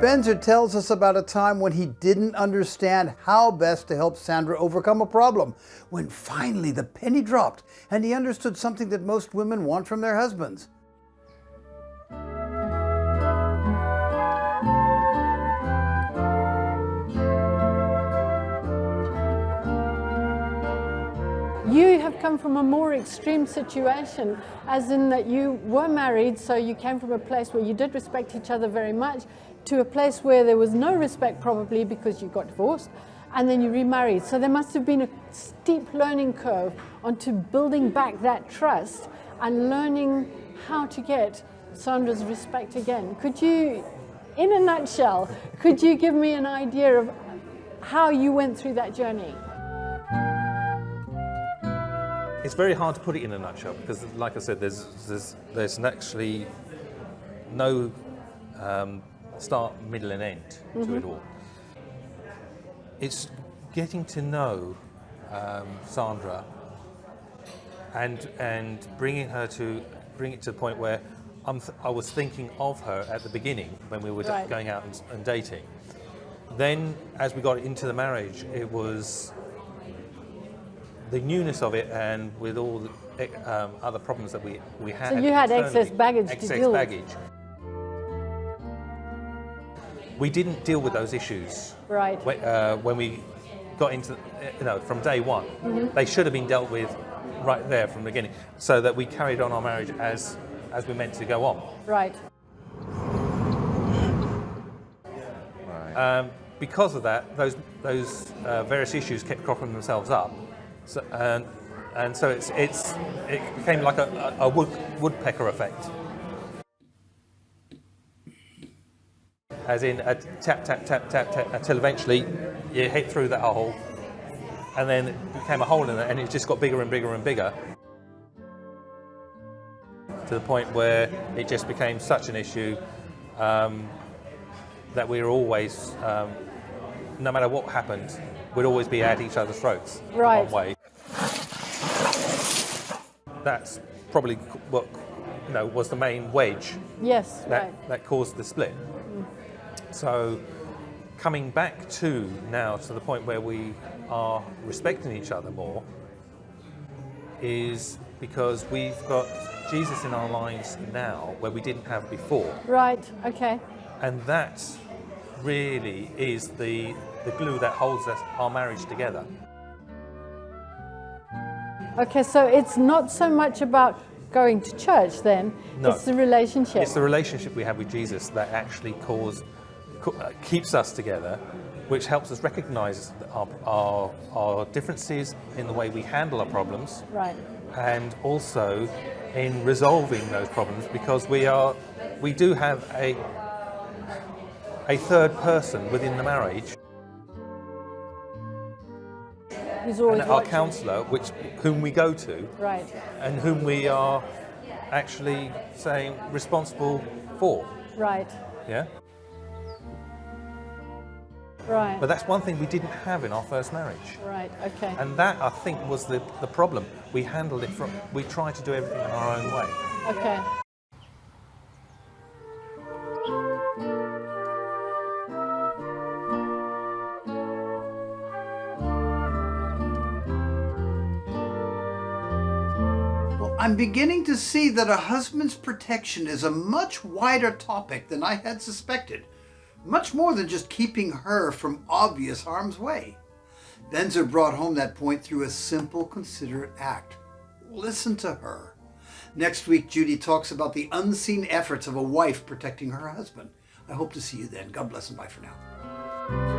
Benzer tells us about a time when he didn't understand how best to help Sandra overcome a problem, when finally the penny dropped and he understood something that most women want from their husbands. You have come from a more extreme situation, as in that you were married, so you came from a place where you did respect each other very much, to a place where there was no respect probably because you got divorced, and then you remarried. So there must have been a steep learning curve onto building back that trust and learning how to get Sandra's respect again. Could you, in a nutshell, could you give me an idea of how you went through that journey? It's very hard to put it in a nutshell because, like I said, there's actually no start, middle, and end to it all. It's getting to know Sandra and bring it to the point where I was thinking of her at the beginning when we were going out and dating. Then, as we got into the marriage, it was the newness of it, and with all the other problems that we had. So you had excess baggage to deal with. We didn't deal with those issues. Right. When we got into, from day one. Mm-hmm. They should have been dealt with right there from the beginning, so that we carried on our marriage as we meant to go on. Right. Because of that, those various issues kept cropping themselves up. So, and so it became like a woodpecker effect. As in a tap, tap, tap, tap, tap, until eventually you hit through that hole, and then it became a hole in it, and it just got bigger and bigger and bigger, to the point where it just became such an issue that we were always, no matter what happened, we'd always be at each other's throats. Right. One way. That's probably what was the main wedge. Yes. That caused the split. Mm. So coming back to now to the point where we are respecting each other more is because we've got Jesus in our lives now where we didn't have before. Right. Okay. And that really is the glue that holds our marriage together. Okay, so it's not so much about going to church then, no. It's the relationship. It's the relationship we have with Jesus that actually keeps us together, which helps us recognize our differences in the way we handle our problems. Right. And also in resolving those problems, because we do have a third person within the marriage. And our counsellor, whom we go to, right, and whom we are actually saying responsible for. Right. Yeah. Right. But that's one thing we didn't have in our first marriage. Right. Okay. And that, I think, was the problem. We handled it we tried to do everything in our own way. Okay. I'm beginning to see that a husband's protection is a much wider topic than I had suspected. Much more than just keeping her from obvious harm's way. Benzer brought home that point through a simple, considerate act. Listen to her. Next week, Judy talks about the unseen efforts of a wife protecting her husband. I hope to see you then. God bless and bye for now.